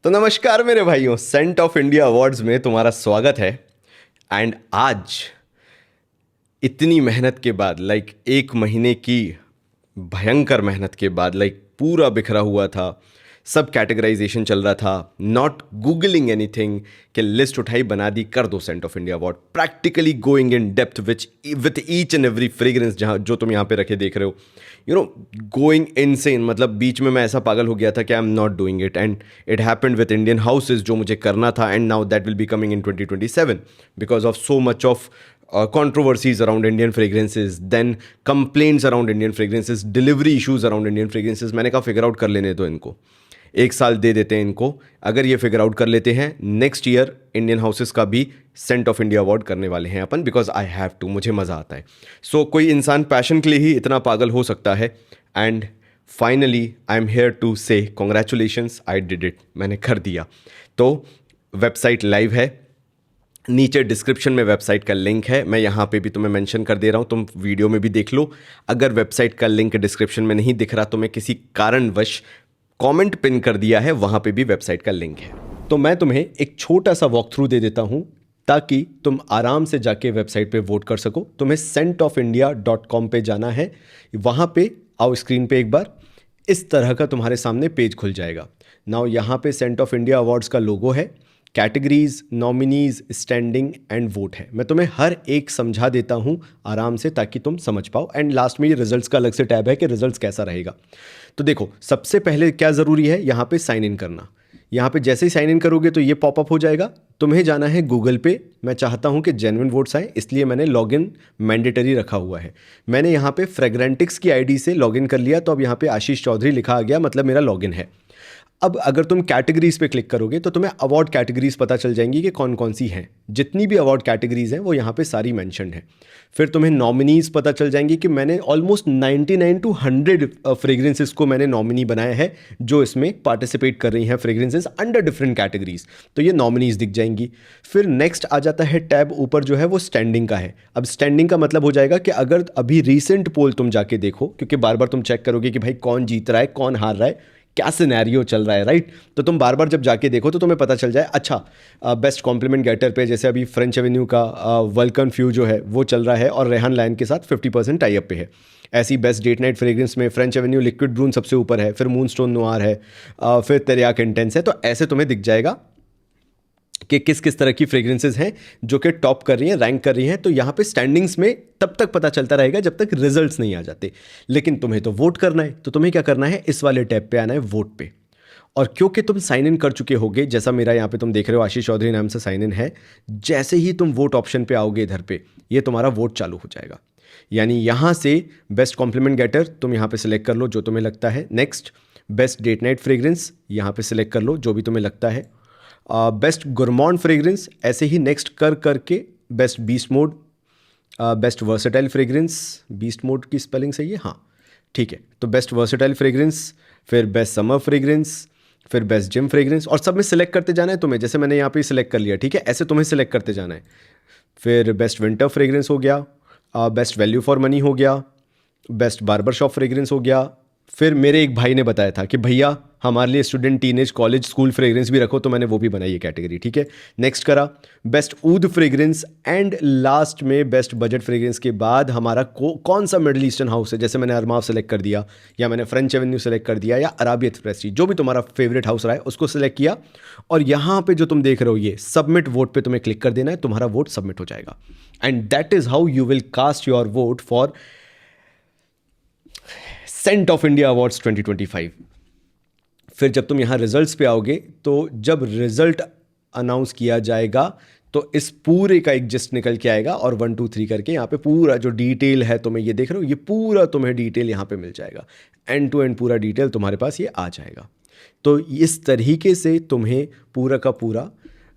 तो नमस्कार मेरे भाइयों, सेंट ऑफ इंडिया अवार्ड्स में तुम्हारा स्वागत है। एंड आज इतनी मेहनत के बाद, एक महीने की भयंकर मेहनत के बाद, पूरा बिखरा हुआ था, सब कैटेगराइजेशन चल रहा था, नॉट गूगलिंग एनीथिंग, कि लिस्ट उठाई बना दी, कर दो scent of India award, practically going in depth with each and every fragrance, जहाँ जो तुम यहाँ पे रखे देख रहे हो, यू नो, गोइंग इनसेन। मतलब बीच में मैं ऐसा पागल हो गया था कि I am not doing it, and it happened with Indian houses, जो मुझे करना था, and now that will be coming in 2027 because of so much of controversies around Indian fragrances, then complaints around Indian fragrances, delivery issues around Indian fragrances। मैंने कहा figure out कर लेने दो इनको, एक साल दे देते हैं इनको। अगर ये फिगर आउट कर लेते हैं, नेक्स्ट ईयर इंडियन हाउसेस का भी सेंट ऑफ इंडिया अवार्ड करने वाले हैं अपन, बिकॉज आई हैव टू, मुझे मज़ा आता है। सो कोई इंसान पैशन के लिए ही इतना पागल हो सकता है। And finally I am here to say congratulations, I did it, मैंने कर दिया। तो वेबसाइट लाइव है, नीचे डिस्क्रिप्शन में वेबसाइट का लिंक है, मैं यहाँ पे भी तुम्हें मेंशन कर दे रहा हूँ, तुम वीडियो में भी देख लो। अगर वेबसाइट का लिंक डिस्क्रिप्शन में नहीं दिख रहा तो मैं किसी कारणवश कमेंट पिन कर दिया है, वहाँ पे भी वेबसाइट का लिंक है। तो मैं तुम्हें एक छोटा सा वॉक थ्रू दे देता हूँ ताकि तुम आराम से जाके वेबसाइट पे वोट कर सको। तुम्हें centofindia.com पे जाना है, वहाँ पे आओ, स्क्रीन पे एक बार इस तरह का तुम्हारे सामने पेज खुल जाएगा। नाउ यहाँ पे सेंट ऑफ इंडिया अवार्ड्स का लोगो है, categories, nominees, standing and vote है। मैं तुम्हें हर एक समझा देता हूँ आराम से ताकि तुम समझ पाओ। एंड लास्ट में ये रिजल्ट्स का अलग से टैब है कि रिजल्ट्स कैसा रहेगा। तो देखो, सबसे पहले क्या ज़रूरी है, यहाँ पे साइन इन करना। यहाँ पे जैसे ही साइन इन करोगे तो ये पॉपअप हो जाएगा। तुम्हें जाना है गूगल पे। मैं चाहता हूँ कि जेन्युइन वोट्स आए, इसलिए मैंने लॉगिन मैंडेटरी रखा हुआ है। मैंने यहाँ पे फ्रेग्रेंटिक्स की आईडी से लॉगिन कर लिया, तो अब यहाँ पे आशीष चौधरी लिखा आ गया, मतलब मेरा लॉगिन है। अब अगर तुम कैटेगरीज पे क्लिक करोगे तो तुम्हें अवार्ड कैटेगरीज पता चल जाएंगी कि कौन कौन सी हैं। जितनी भी अवार्ड कैटेगरीज हैं वो यहाँ पे सारी मेंशन्ड है। फिर तुम्हें नॉमिनीज पता चल जाएंगी कि मैंने ऑलमोस्ट 99 टू 100 फ्रेग्रेंसेस को मैंने नॉमिनी बनाया है, जो इसमें पार्टिसिपेट कर रही हैं फ्रेग्रेंसेस अंडर डिफरेंट कैटेगरीज, तो ये नॉमिनीज दिख जाएंगी। फिर नेक्स्ट आ जाता है टैब ऊपर, जो है वो स्टैंडिंग का है। अब स्टैंडिंग का मतलब हो जाएगा कि अगर अभी रिसेंट पोल तुम जाके देखो, क्योंकि बार बार तुम चेक करोगे कि भाई कौन जीत रहा है, कौन हार रहा है, क्या सिनेरियो चल रहा है, राइट। तो तुम बार बार जब जाके देखो तो तुम्हें पता चल जाए। अच्छा, बेस्ट कॉम्प्लीमेंट गेटर पे जैसे अभी फ्रेंच एवेन्यू का वल्कन फ्यू जो है वो चल रहा है और रेहान लायन के साथ 50% टाई अप पे है। ऐसी बेस्ट डेट नाइट फ्रेग्रेंस में फ्रेंच एवेन्यू लिक्विड ब्रून सबसे ऊपर है, फिर मूनस्टोन नोआर है, फिर तेरियाक इंटेंस है। तो ऐसे तुम्हें दिख जाएगा कि किस किस तरह की फ्रेग्रेंसेज हैं जो कि टॉप कर रही हैं, रैंक कर रही हैं। तो यहाँ पे स्टैंडिंग्स में तब तक पता चलता रहेगा जब तक रिजल्ट्स नहीं आ जाते। लेकिन तुम्हें तो वोट करना है, तो तुम्हें क्या करना है, इस वाले टैब पे आना है, वोट पे। और क्योंकि तुम साइन इन कर चुके होगे, जैसा मेरा यहाँ पे तुम देख रहे हो आशीष चौधरी नाम से साइन इन है, जैसे ही तुम वोट ऑप्शन पे आओगे इधर पे, ये तुम्हारा वोट चालू हो जाएगा। यानी यहाँ से बेस्ट कॉम्प्लीमेंट गेटर तुम यहाँ पे सिलेक्ट कर लो जो तुम्हें लगता है। Next best date night fragrance यहाँ पे सिलेक्ट कर लो जो भी तुम्हें लगता है। बेस्ट गुरमॉन्ड फ्रेग्रेंस, ऐसे ही नेक्स्ट कर करके best beast mode, best versatile fragrance, beast mode की स्पेलिंग सही है, हाँ ठीक है। तो बेस्ट वर्सेटाइल फ्रेग्रेंस, फिर बेस्ट समर फ्रेग्रेंस, फिर बेस्ट जिम फ्रेग्रेंस, और सब में सिलेक्ट करते जाना है तुम्हें। जैसे मैंने यहाँ पे सिलेक्ट कर लिया, ठीक है, ऐसे तुम्हें सिलेक्ट करते जाना है। फिर बेस्ट विंटर फ्रेग्रेंस हो गया, बेस्ट वैल्यू फॉर मनी हो गया, बेस्ट बार्बर शॉप फ्रेग्रेंस हो गया। फिर मेरे एक भाई ने बताया था कि भैया हमारे लिए student, teenage, college, school fragrance भी रखो, तो मैंने वो भी बनाई है कैटेगरी, ठीक है। नेक्स्ट करा best oud fragrance, and last में बेस्ट बजट फ्रेग्रेंस के बाद हमारा कौन सा मिडल ईस्टर्न हाउस है। जैसे मैंने अरमाव सेलेक्ट कर दिया, या मैंने फ्रेंच एवेन्यू सेलेक्ट कर दिया, या अराबियत प्रेस्टीज, जो भी तुम्हारा फेवरेट हाउस रहा है उसको सिलेक्ट किया। और यहाँ पे जो तुम देख रहे हो ये सबमिट वोट पे तुम्हें क्लिक कर देना है, तुम्हारा वोट सबमिट हो जाएगा। And that is how you will cast your vote for scent of India awards 2025। फिर जब तुम यहाँ रिजल्ट्स पे आओगे, तो जब रिजल्ट अनाउंस किया जाएगा तो इस पूरे का एक जिस्ट निकल के आएगा, और 1 2 3 करके यहाँ पे पूरा जो डिटेल है, तुम्हें ये देख रहे हो, ये पूरा तुम्हें डिटेल यहाँ पे मिल जाएगा। एंड टू एंड पूरा डिटेल तुम्हारे पास ये आ जाएगा। तो इस तरीके से तुम्हें पूरा का पूरा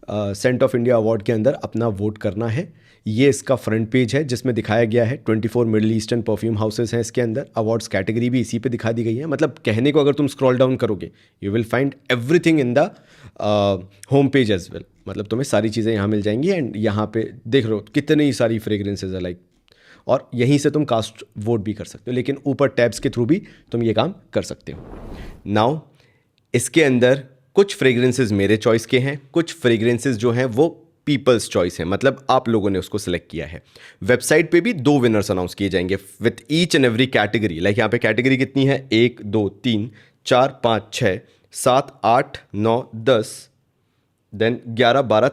सेंट ऑफ इंडिया अवार्ड के अंदर अपना वोट करना है। ये इसका फ्रंट पेज है जिसमें दिखाया गया है 24 मिडल ईस्टर्न परफ्यूम हाउसेस हैं इसके अंदर। अवार्ड्स कैटेगरी भी इसी पे दिखा दी गई है। मतलब कहने को अगर तुम स्क्रॉल डाउन करोगे, you will find everything in the home page as well. मतलब तुम्हें सारी चीज़ें यहाँ मिल जाएंगी। एंड यहाँ पे देख रहे हो कितनी सारी फ्रेग्रेंसेज है लाइक, और यहीं से तुम कास्ट वोट भी कर सकते हो, लेकिन ऊपर टैब्स के थ्रू भी तुम ये काम कर सकते हो। नाउ इसके अंदर कुछ फ्रेग्रेंसेज मेरे चॉइस के हैं, कुछ फ्रेग्रेंसेज जो हैं वो पीपल्स चॉइस है, मतलब आप लोगों ने उसको सिलेक्ट किया है। वेबसाइट पे भी 2 विनर्स अनाउंस किए जाएंगे with each and every category. Like यहाँ पे कैटेगरी कितनी है, 1 2 3 4 5 6 7 8 9 10 देन 11 12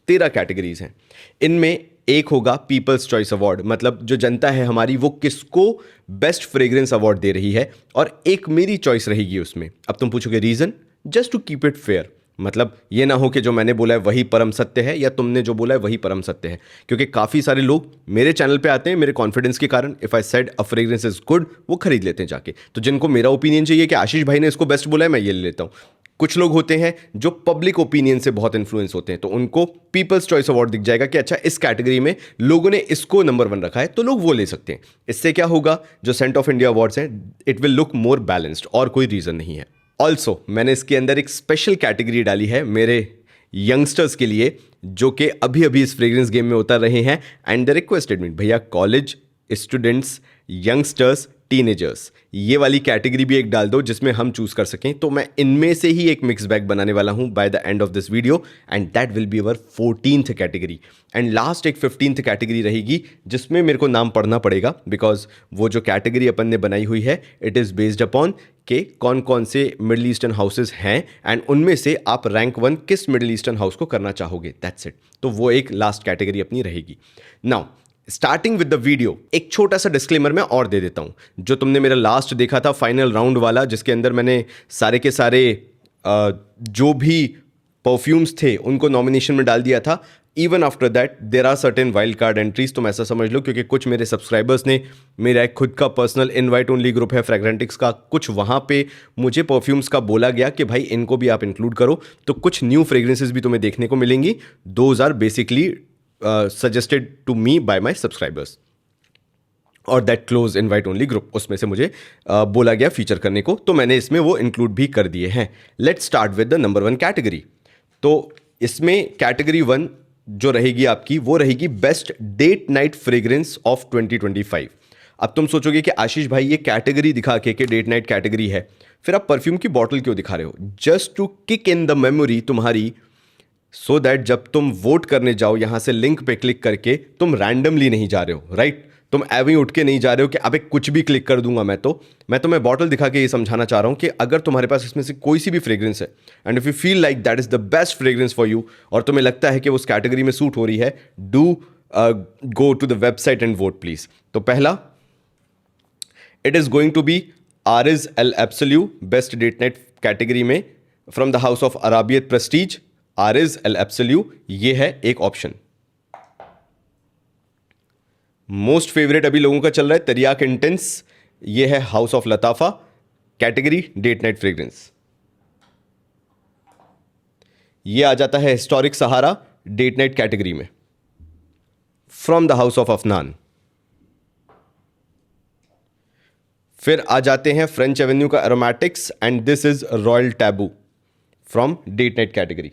13 कैटेगरीज हैं। इनमें एक होगा पीपल्स चॉइस अवार्ड, मतलब जो जनता है हमारी वो किसको बेस्ट फ्रेग्रेंस अवार्ड दे रही है, और एक मेरी चॉइस रहेगी उसमें। अब तुम पूछोगे reason, just to keep it fair, मतलब ये ना हो कि जो मैंने बोला है वही परम सत्य है या तुमने जो बोला है वही परम सत्य है, क्योंकि काफ़ी सारे लोग मेरे चैनल पे आते हैं मेरे कॉन्फिडेंस के कारण। If I said a fragrance is good, वो खरीद लेते हैं जाके। तो जिनको मेरा ओपिनियन चाहिए कि आशीष भाई ने इसको बेस्ट बोला है, मैं ये ले लेता हूँ। कुछ लोग होते हैं जो पब्लिक ओपिनियन से बहुत इन्फ्लुएंस होते हैं, तो उनको पीपल्स चॉइस अवार्ड दिख जाएगा कि अच्छा इस कैटेगरी में लोगों ने इसको नंबर 1 रखा है, तो लोग वो ले सकते हैं। इससे क्या होगा, जो सेंट ऑफ इंडिया अवार्ड्स हैं it will look more balanced, और कोई रीज़न नहीं है। ऑल्सो मैंने इसके अंदर एक स्पेशल कैटेगरी डाली है मेरे यंगस्टर्स के लिए, जो कि अभी अभी इस फ्रेग्रेंस गेम में उतर रहे हैं। एंड द रिक्वेस्टेड मीट, भैया कॉलेज स्टूडेंट्स, यंगस्टर्स, टीनेजर्स, ये वाली कैटेगरी भी एक डाल दो जिसमें हम चूज कर सकें। तो मैं इनमें से ही एक मिक्स बैग बनाने वाला हूं by the end of this video, and that will be our 14th category. And last एक 15th कैटेगरी रहेगी जिसमें मेरे को नाम पढ़ना पड़ेगा, बिकॉज वो जो कैटेगरी अपन ने बनाई हुई है इट इज़ बेस्ड अपॉन के कौन कौन से मिडिल ईस्टर्न हाउसेज हैं, एंड उनमें से आप रैंक 1 किस मिडिल ईस्टर्न हाउस को करना चाहोगे, दैट्स इट। तो वो एक लास्ट कैटेगरी अपनी रहेगी। Now starting with the video, एक छोटा सा डिस्क्लेमर मैं और दे देता हूं। जो तुमने मेरा लास्ट देखा था फाइनल राउंड वाला, जिसके अंदर मैंने सारे के सारे जो भी परफ्यूम्स थे उनको नॉमिनेशन में डाल दिया था, even after that there are certain wild card entries. तुम ऐसा समझ लो, क्योंकि कुछ मेरे सब्सक्राइबर्स ने, मेरा एक खुद का पर्सनल इनवाइट ओनली ग्रुप है फ्रेग्रेंटिक्स का, कुछ वहाँ पे मुझे परफ्यूम्स का बोला गया कि भाई इनको भी आप इंक्लूड करो। तो कुछ न्यू फ्रेग्रेंसेज भी तुम्हें देखने को मिलेंगी। Those are basically suggested to me by my subscribers, और that close invite only group, उसमें से मुझे बोला गया फीचर करने को, तो मैंने इसमें वो इंक्लूड भी कर दिए हैं। Let's start with the number 1 category. तो इसमें कैटेगरी 1 जो रहेगी आपकी, वो रहेगी best date night fragrance of 2025। अब तुम सोचोगे कि आशीष भाई ये कैटेगरी दिखा के डेट नाइट कैटेगरी है, फिर आप परफ्यूम की बॉटल क्यों दिखा रहे हो? Just to kick in the memory तुम्हारी, सो दैट जब तुम वोट करने जाओ यहां से लिंक पे क्लिक करके, तुम रैंडमली नहीं जा रहे हो, राइट? तुम एवं उठ के नहीं जा रहे हो कि अबे कुछ भी क्लिक कर दूंगा मैं तुम्हें बॉटल दिखा के ये समझाना चाह रहा हूं कि अगर तुम्हारे पास इसमें से कोई सी भी फ्रेग्रेंस है, and if you feel like that is the best fragrance for you, और तुम्हें लगता है कि उस कैटेगरी में सूट हो रही है, do go to the website and vote please. तो पहला, it is going to be Areej el Absolu best date night category में, from the house of Arabiyat Prestige, Areej el Absolu, ये है एक ऑप्शन। मोस्ट फेवरेट अभी लोगों का चल रहा है तरियाक इंटेंस, ये है house of Lattafa, category date night fragrance. ये आ जाता है historic Sahara date night category में, from the house of Afnan. फिर आ जाते हैं फ्रेंच एवेन्यू का aromatics, and this is Royal Taboo, from date night category.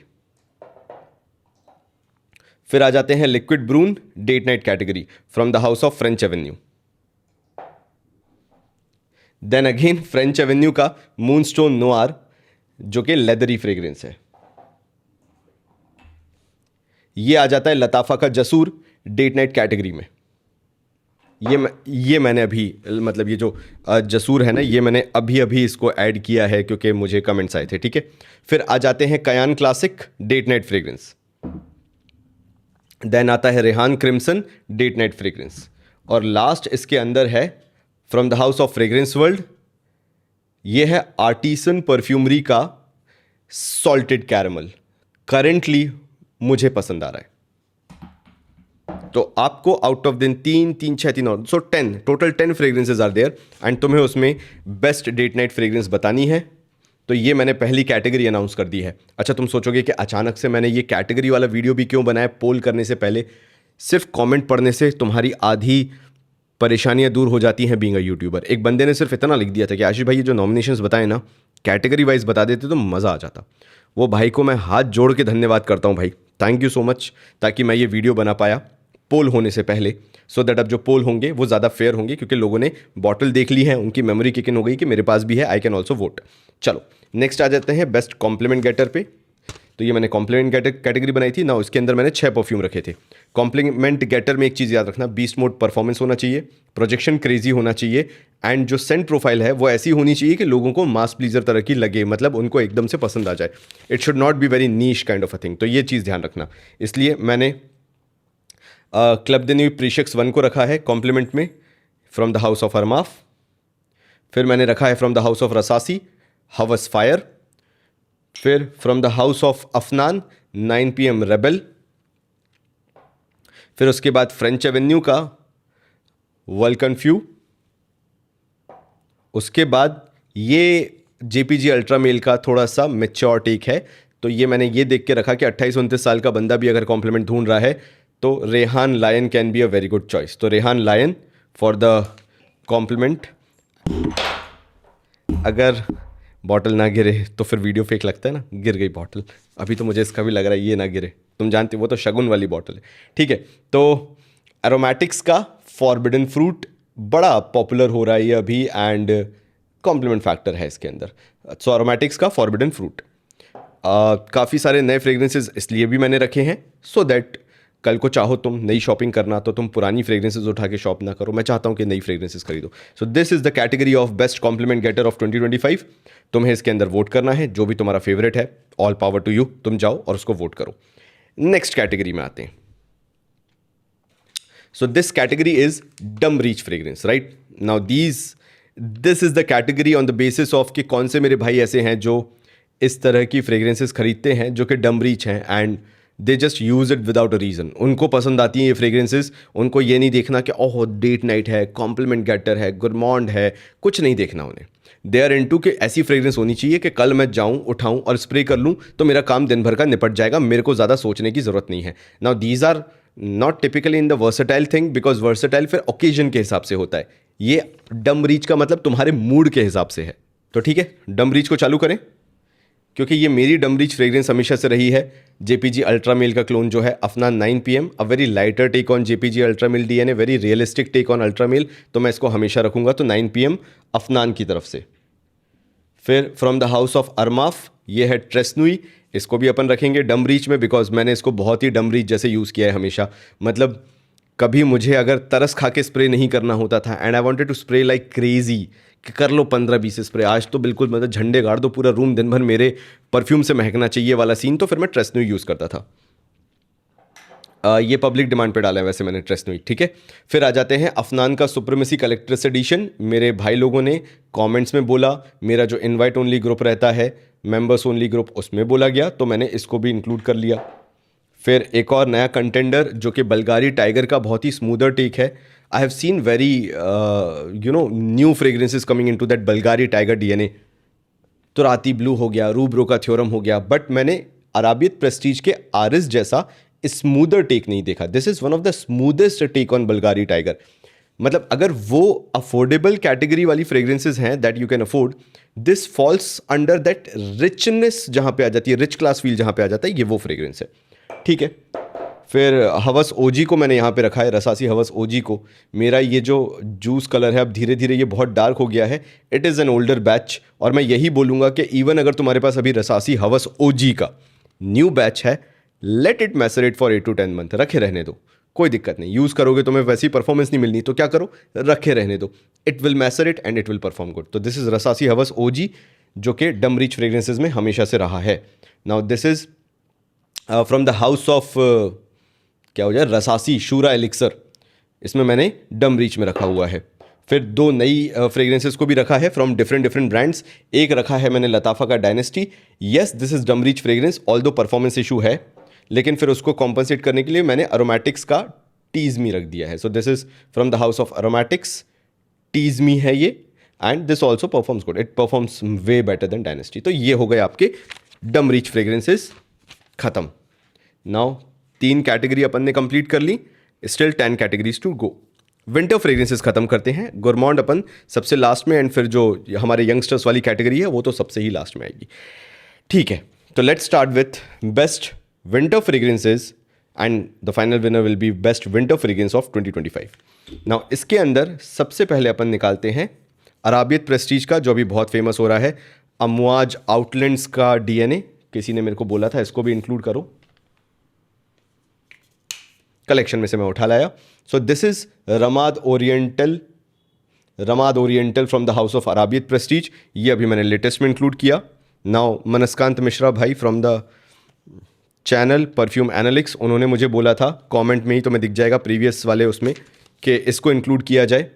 फिर आ जाते हैं liquid brun date night category, from the house of French Avenue. Then again French Avenue का मूनस्टोन नोआर, जो कि लेदरी फ्रेग्रेंस है। ये आ जाता है लताफा का जसूर डेट नाइट कैटेगरी में। ये मैंने अभी, मतलब ये जो जसूर है ना, ये मैंने अभी अभी इसको ऐड किया है क्योंकि मुझे कमेंट्स आए थे, ठीक है। फिर आ जाते हैं Kayan classic date night fragrance. Then आता है Rayhaan Crimson date night fragrance, और लास्ट इसके अंदर है from the house of Fragrance World, ये है आर्टिसन परफ्यूमरी का सॉल्टेड कैरमल। करेंटली मुझे पसंद आ रहा है। तो आपको आउट ऑफ दिन 3 3 6 3 और, so 10 total 10 fragrances are there, and तुम्हें उसमें बेस्ट डेट नाइट फ्रेग्रेंस बतानी है। तो ये मैंने पहली कैटेगरी अनाउंस कर दी है। अच्छा, तुम सोचोगे कि अचानक से मैंने ये कैटेगरी वाला वीडियो भी क्यों बनाया पोल करने से पहले? सिर्फ कमेंट पढ़ने से तुम्हारी आधी परेशानियां दूर हो जाती हैं बीइंग अ यूट्यूबर। एक बंदे ने सिर्फ इतना लिख दिया था कि आशीष भाई ये जो नॉमिनेशंस बताए ना, कैटेगरी वाइज बता देते तो मज़ा आ जाता। वो भाई को मैं हाथ जोड़ के धन्यवाद करता हूँ भाई, थैंक यू सो मच, ताकि मैं ये वीडियो बना पाया पोल होने से पहले। सो दैट अब जो पोल होंगे वो ज़्यादा फेयर होंगे, क्योंकि लोगों ने बॉटल देख ली है, उनकी मेमोरी किक इन हो गई कि मेरे पास भी है, आई कैन ऑल्सो वोट। चलो नेक्स्ट आ जाते हैं बेस्ट कॉम्प्लीमेंट गेटर पे। तो ये मैंने कॉम्प्लीमेंट कैटेगरी बनाई थी ना, उसके अंदर मैंने 6 परफ्यूम रखे थे। कॉम्प्लीमेंट गेटर में एक चीज़ याद रखना, बीस्ट मोड परफॉर्मेंस होना चाहिए, प्रोजेक्शन क्रेजी होना चाहिए, एंड जो सेंट प्रोफाइल है वो ऐसी होनी चाहिए कि लोगों को मास प्लीजर तरह की लगे, मतलब उनको एकदम से पसंद आ जाए। It should not be very niche kind of a thing. तो ये चीज़ ध्यान रखना। इसलिए मैंने क्लब द न्यू प्रीशिक्स 1 को रखा है कॉम्प्लीमेंट में, फ्रॉम द हाउस ऑफ अरमाफ। फिर मैंने रखा है from the house of Rasasi Hawas fire. फिर from the house of Afnan 9 PM rebel. फिर उसके बाद फ्रेंच एवेन्यू का वल्कन फ्यू। उसके बाद ये जेपीजी अल्ट्रा मेल का थोड़ा सा मेच्योर टेक है, तो ये मैंने ये देख के रखा कि 28-29 साल का बंदा भी अगर कॉम्प्लीमेंट ढूंढ रहा है तो Rayhaan Lion can be a very good choice. तो Rayhaan Lion for the compliment. अगर बॉटल ना गिरे तो फिर वीडियो फेक लगता है ना, गिर गई बॉटल। अभी तो मुझे इसका भी लग रहा है ये ना गिरे, तुम जानते वो तो शगुन वाली बॉटल है, ठीक है। तो एरोमेटिक्स का फॉरबिडन फ्रूट बड़ा पॉपुलर हो रहा है ये अभी, एंड कॉम्प्लीमेंट फैक्टर है इसके अंदर। सो एरोमेटिक्स का फॉरबिडन फ्रूट। काफ़ी सारे नए फ्रेग्रेंसेज इसलिए भी मैंने रखे हैं सो दैट कल को चाहो तुम नई शॉपिंग करना तो तुम पुरानी फ्रेग्रेंसेज उठा के शॉप ना करो। मैं चाहता हूं कि नई फ्रेग्रेंसेज खरीदो। So this is the category of best compliment getter of 2025। तुम्हें इसके अंदर वोट करना है, जो भी तुम्हारा फेवरेट है, ऑल पावर टू यू। तुम जाओ और उसको वोट करो। नेक्स्ट कैटेगरी में आते हैं। So this category is dumb reach fragrance, right now this is the category on the basis of कि कौन से मेरे भाई ऐसे हैं जो इस तरह की फ्रेग्रेंसेस खरीदते हैं जो कि डम रीच हैं, and they just use it without a reason. उनको पसंद आती हैं ये फ्रेग्रेंसेस, उनको ये नहीं देखना कि ओह डेट नाइट है, कॉम्प्लीमेंट गेटर है, गुरमॉन्ड है, कुछ नहीं देखना उन्हें। दे आर इनटू कि ऐसी फ्रेग्रेंस होनी चाहिए कि कल मैं जाऊं, उठाऊं और स्प्रे कर लूं तो मेरा काम दिन भर का निपट जाएगा, मेरे को ज़्यादा सोचने की ज़रूरत नहीं है। Now these are not typically in the versatile thing, because versatile फिर ओकेजन के हिसाब से होता है। ये डम रीच का मतलब तुम्हारे मूड के हिसाब से है। तो ठीक है, डम रीच को चालू करें, क्योंकि ये मेरी डम रीच फ्रेग्रेंस हमेशा से रही है। जेपीजी अल्ट्रा मेल का क्लोन जो है Afnan 9 PM, a very lighter take on JPG ultra male DNA, very realistic take on ultra male, तो मैं इसको हमेशा रखूंगा। तो 9 PM अफनान की तरफ से। फिर फ्रॉम द हाउस ऑफ अरमाफ ये है ट्रेसनुई, इसको भी अपन रखेंगे डम रीच में, बिकॉज मैंने इसको बहुत ही डम रीच जैसे यूज़ किया है हमेशा। मतलब कभी मुझे अगर तरस खा के स्प्रे नहीं करना होता था, and I wanted to spray like crazy, कि कर लो 15-20 स्प्रे आज तो बिल्कुल मतलब झंडे गाड़ दो, पूरा रूम दिन भर मेरे परफ्यूम से महकना चाहिए वाला सीन, तो फिर मैं ट्रेसनुई यूज़ करता था। ये पब्लिक डिमांड पे डाला है वैसे मैंने ट्रेसनुई, ठीक है। फिर आ जाते हैं अफनान का सुप्रीमेसी कलेक्टर्स एडिशन। मेरे भाई लोगों ने कमेंट्स में बोला, मेरा जो इनवाइट ओनली ग्रुप रहता है, मेंबर्स ओनली ग्रुप, उसमें बोला गया, तो मैंने इसको भी इंक्लूड कर लिया। फिर एक और नया कंटेंडर जो कि बल्गारी टाइगर का बहुत ही स्मूदर टेक है। I have seen very new fragrances coming into that Bvlgari Tiger DNA. तो राती ब्लू हो गया, रूब्रो का थ्योरम हो गया, बट मैंने अराबियत प्रेस्टीज के आरिस जैसा स्मूदर टेक नहीं देखा। This is one of the smoothest take on Bvlgari Tiger. मतलब अगर वो अफोर्डेबल कैटेगरी वाली फ्रेग्रेंसेज हैं that you can afford, this falls under that richness जहां पे आ जाती है, रिच क्लास फील जहां पे आ जाता है, ये वो फ्रेग्रेंस है, ठीक है। फिर हवस ओजी को मैंने यहाँ पे रखा है, रसासी हवस ओजी को। मेरा ये जो जूस कलर है अब धीरे धीरे ये बहुत डार्क हो गया है। It is an older batch, और मैं यही बोलूँगा कि इवन अगर तुम्हारे पास अभी रसासी हवस ओजी का न्यू बैच है, let it macerate for 8 to 10 month, रखे रहने दो, कोई दिक्कत नहीं। यूज़ करोगे तुम्हें वैसी परफॉर्मेंस नहीं मिलनी, तो क्या करो, रखे रहने दो, it will macerate and it will perform good. तो this is Rasasi Hawas OG जो कि डम रिच फ्रेग्रेंसेज में हमेशा से रहा है। Now this is from the house of क्या हो जाए, रसासी शूरा एलिक्सर, इसमें मैंने डम रीच में रखा हुआ है। फिर 2 नई फ्रेग्रेंसेस को भी रखा है फ्रॉम डिफरेंट ब्रांड्स। एक रखा है मैंने लताफ़ा का dynasty. Yes this is dumb reach fragrance, although performance issue है, लेकिन फिर उसको कॉम्पनसेट करने के लिए मैंने अरोमैटिक्स का टीज मी रख दिया है। So this is from the house of aromatics, tease me है ये, and this also performs good, it performs way better than Dynasty. तो ये हो गए आपके डम रीच फ्रेग्रेंसेस खत्म। नाउ 3 कैटेगरी अपन ने कंप्लीट कर ली, still 10 categories to go. Winter fragrances खत्म करते हैं। गुरमॉन्ड अपन सबसे लास्ट में, एंड फिर जो हमारे यंगस्टर्स वाली कैटेगरी है वो तो सबसे ही लास्ट में आएगी, ठीक है। तो let's start with best winter fragrances and the final winner will be best winter fragrance of 2025। Now इसके अंदर सबसे पहले अपन निकालते हैं अराबियत प्रेस्टीज का, जो अभी बहुत फेमस हो रहा है, अमवाज आउटलैंड्स का डीएनए। किसी ने मेरे को बोला था इसको भी इंक्लूड करो, कलेक्शन में से मैं उठा लाया। So this is Ramad Oriental from the house of Arabiyat Prestige. ये अभी मैंने लेटेस्ट में इंक्लूड किया। नाउ मनस्कांत मिश्रा भाई from the channel perfume analytics, उन्होंने मुझे बोला था कमेंट में ही, तो मैं दिख जाएगा प्रीवियस वाले उसमें, कि इसको इंक्लूड किया जाए।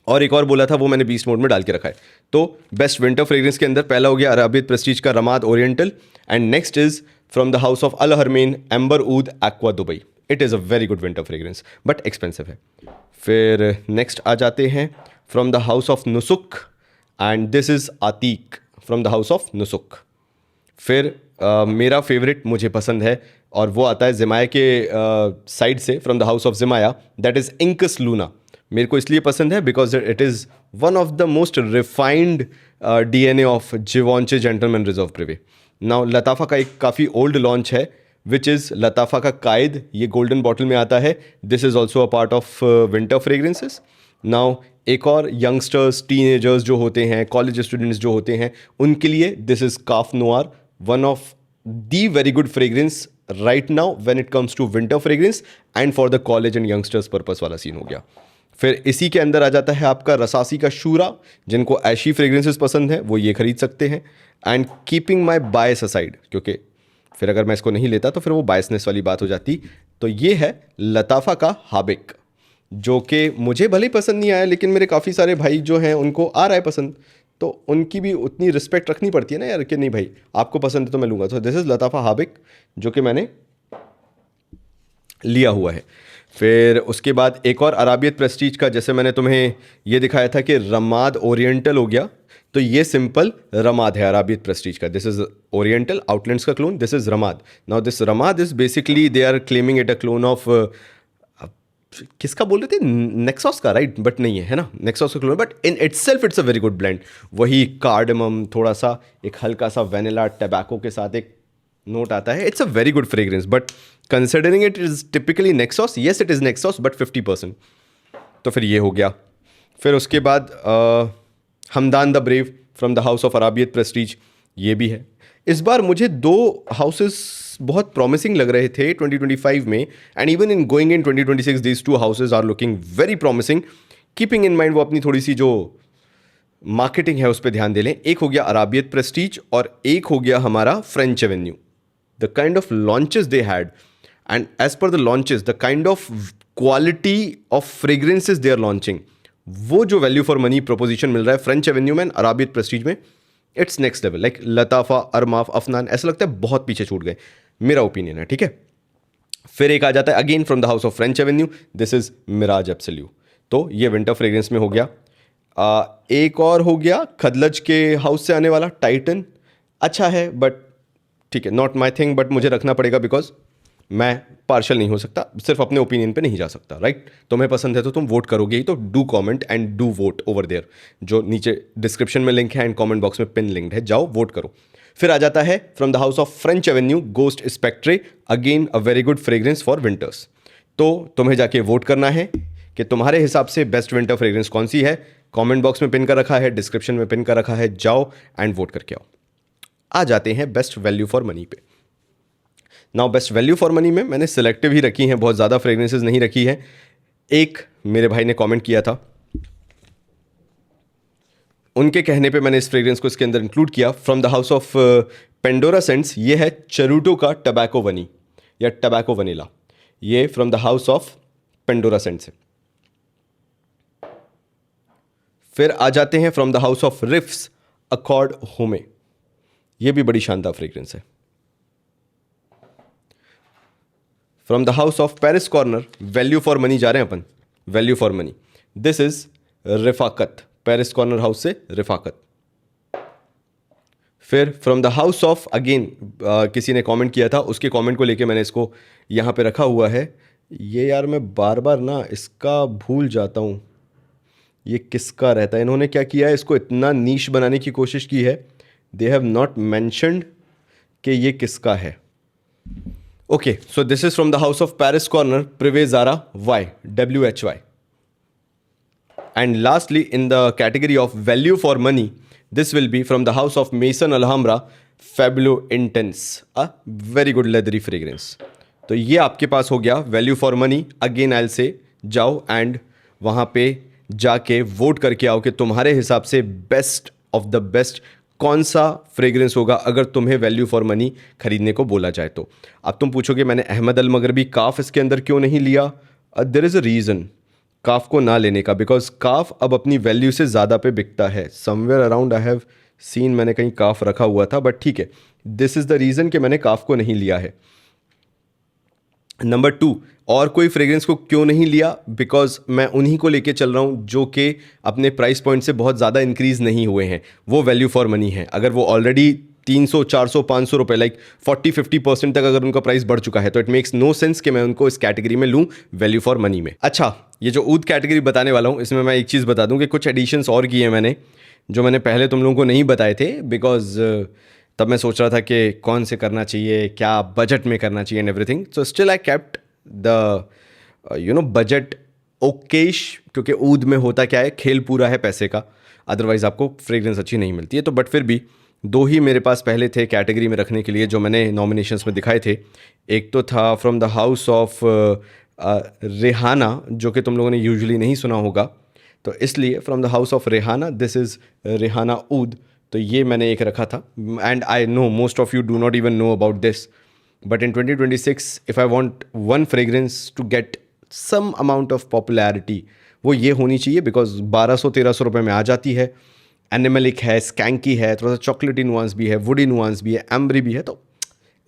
और एक और बोला था, वो मैंने बीस्ट मोड में डाल के रखा है। तो बेस्ट विंटर फ्रेग्रेंस के अंदर पहला हो गया अराबियत प्रेस्टीज का Ramad Oriental, and next is from the house of Al Haramain Amber Oud Aqua Dubai. It is a very good winter fragrance but expensive है। फिर नेक्स्ट आ जाते हैं from the house of Nusuk, and this is Ateeq from the house of Nusuk. फिर मेरा favourite मुझे पसंद है, और वो आता है जिमाया के साइड से, from the house of Zimaya, that is Incus Luna. मेरे को इसलिए पसंद है because it is one of the most refined DNA of Givenchy Gentleman Reserve Prive. Now Lattafa का एक काफ़ी ओल्ड लॉन्च है विच इज़ लताफ़ा का कायद, ये गोल्डन बॉटल में आता है। This is also a part of winter fragrances. Now एक और यंगस्टर्स, टीनेजर्स जो होते हैं, कॉलेज स्टूडेंट्स जो होते हैं, उनके लिए this is Cafe Noir, one of the very good fragrance right now when it comes to winter fragrance and for the college and youngsters purpose वाला सीन हो गया। फिर इसी के अंदर आ जाता है आपका रसासी का शूरा। जिनको ऐशी फ्रेग्रेंसेस पसंद है वो ये खरीद सकते हैं। And keeping my bias aside, क्योंकि फिर अगर मैं इसको नहीं लेता तो फिर वो बायसनेस वाली बात हो जाती, तो ये है लताफ़ा का हाबिक, जो कि मुझे भले ही पसंद नहीं आया, लेकिन मेरे काफ़ी सारे भाई जो हैं उनको आ रहा है पसंद, तो उनकी भी उतनी रिस्पेक्ट रखनी पड़ती है ना यार, कि नहीं भाई आपको पसंद है तो मैं लूँगा। तो दिस इज़ लताफ़ा हाबिक, जो कि मैंने लिया हुआ है। फिर उसके बाद एक और अराबियत प्रेस्टीज का, जैसे मैंने तुम्हें ये दिखाया था कि रमाद ओरिएंटल हो गया, तो ये सिंपल रमाद है अराबियत प्रेस्टीज का। दिस इज ओरिएंटल आउटलैंड्स का clone, this is Ramad. Now this Ramad is basically they are claiming it a clone of, किसका बोल रहे थे, नेक्सॉस का, राइट? बट नहीं है ना, नेक्सॉस का clone, but in itself it's a very good blend. वही कार्डमम, थोड़ा सा एक हल्का सा वेनिला टबैको के साथ एक नोट आता है। It's a very good fragrance, but considering it is typically Nexus, yes it is Nexus but 50%। तो फिर ये हो गया। फिर उसके बाद Hamdan the brave from the house of Arabiyat Prestige, ये भी है। इस बार मुझे दो हाउसेस बहुत प्रॉमिसिंग लग रहे थे 2025 में, and even in going in 2026 these two houses are looking very promising. Keeping in mind वो अपनी थोड़ी सी जो मार्केटिंग है उस पर ध्यान दे लें। एक हो गया अराबियत प्रेस्टीज और एक हो गया हमारा French Avenue. The kind of launches they had and as per the launches the kind of quality of fragrances they are launching, वो जो वैल्यू फॉर मनी प्रोपोजिशन मिल रहा है फ्रेंच एवेन्यू में, अराबियत प्रेस्टीज में, it's next level. Like Lattafa, Armaf, Afnan, ऐसा लगता है बहुत पीछे छूट गए, मेरा ओपिनियन है, ठीक है। फिर एक आ जाता है again from the house of French Avenue, this is Mirage absolu. तो ये विंटर फ्रेग्रेंस में हो गया। एक और हो गया खदलज के हाउस से आने वाला टाइटन, अच्छा है बट ठीक है, नॉट माई थिंग, बट मुझे रखना पड़ेगा बिकॉज मैं पार्शल नहीं हो सकता, सिर्फ अपने ओपिनियन पे नहीं जा सकता, राइट? तुम्हें पसंद है तो तुम वोट करोगे ही, तो do comment and do vote over there. जो नीचे डिस्क्रिप्शन में लिंक है एंड कमेंट बॉक्स में पिन लिंक्ड है, जाओ वोट करो। फिर आ जाता है from the house of French Avenue ghost spectre, again a very good fragrance for winters. तो तुम्हें जाके वोट करना है कि तुम्हारे हिसाब से बेस्ट विंटर फ्रेग्रेंस कौन सी है। कमेंट बॉक्स में पिन कर रखा है, डिस्क्रिप्शन में पिन कर रखा है, जाओ एंड वोट करके आओ। आ जाते हैं बेस्ट वैल्यू फॉर मनी पे। Now best value for money में मैंने सिलेक्टिव ही रखी हैं, बहुत ज़्यादा फ्रेग्रेंसेज नहीं रखी है। एक मेरे भाई ने कमेंट किया था, उनके कहने पे मैंने इस फ्रेग्रेंस को इसके अंदर इंक्लूड किया, from the house of Pandora scents. ये है चरूटो का टबैको वनी या टबैको वनीला, ये from the house of Pandora scents है। फिर आ जाते हैं from the house of Riiffs accord homme, ये भी बड़ी शानदार फ्रेग्रेंस है। From the house of Paris Corner, value for money जा रहे हैं अपन, value for money, this is Rifaqat, Paris Corner house से रिफाकत। फिर from the house of again किसी ने कमेंट किया था, उसके कमेंट को लेके मैंने इसको यहाँ पे रखा हुआ है। ये यार मैं बार बार ना इसका भूल जाता हूँ, ये किसका रहता है। इन्होंने क्या किया है, इसको इतना नीश बनाने की कोशिश की है, दे हैव नॉट मैंशनड कि ये किसका है। Okay, so this is from the house of Paris Corner, Prive Zara, why, WHY. And lastly, in the category of value for money, this will be from the house of Maison Alhambra, Fabulo Intense, a very good leathery fragrance. तो ये आपके पास हो गया value for money. Again I से जाओ and वहाँ पे जाके वोट करके आओ कि तुम्हारे हिसाब से बेस्ट ऑफ द बेस्ट कौन सा फ्रेग्रेंस होगा अगर तुम्हें वैल्यू फॉर मनी खरीदने को बोला जाए तो. अब तुम पूछोगे मैंने अहमद अल मगरबी काफ इसके अंदर क्यों नहीं लिया. देयर इज़ अ रीज़न काफ को ना लेने का, बिकॉज काफ अब अपनी वैल्यू से ज़्यादा पे बिकता है. Somewhere around I have scene, मैंने कहीं काफ रखा हुआ था, बट ठीक है, दिस इज़ द रीज़न कि मैंने काफ को नहीं लिया है. नंबर 2, और कोई फ्रेग्रेंस को क्यों नहीं लिया, बिकॉज मैं उन्हीं को लेके चल रहा हूँ जो कि अपने प्राइस पॉइंट से बहुत ज़्यादा इंक्रीज़ नहीं हुए हैं. वो वैल्यू फॉर मनी है. अगर वो ऑलरेडी 300, 400, 500 रुपये, लाइक 40-50% तक अगर उनका प्राइस बढ़ चुका है, तो इट मेक्स नो सेंस कि मैं उनको इस कैटेगरी में लूँ वैल्यू फॉर मनी में. अच्छा, ये जो ऊद कैटेगरी बताने वाला हूँ, इसमें मैं एक चीज़ बता दूँ कि कुछ एडिशंस और किए हैं मैंने, जो मैंने पहले तुम लोगों को नहीं बताए थे, बिकॉज तब मैं सोच रहा था कि कौन से करना चाहिए, क्या बजट में करना चाहिए and everything. So still I kept the budget okayish, क्योंकि ऊद में होता क्या है, खेल पूरा है पैसे का, अदरवाइज आपको फ्रेग्रेंस अच्छी नहीं मिलती है. तो बट फिर भी 2 ही मेरे पास पहले थे कैटेगरी में रखने के लिए जो मैंने नॉमिनेशंस में दिखाए थे. एक तो था from the house of Rehana, जो कि तुम लोगों ने यूजुअली नहीं सुना होगा, तो इसलिए from the house of Rehana, this is Rehana oud. तो ये मैंने एक रखा था, and I know most of you do not even know about this, but in 2026 if I want one fragrance to get some amount of popularity, वो ये होनी चाहिए, बिकॉज 1200-1300 रुपये में आ जाती है. एनिमलिक है, स्कैंकी है, थोड़ा सा चॉकलेटी नुआंस भी है, वुडी नुआंस भी है, एम्ब्री भी है, तो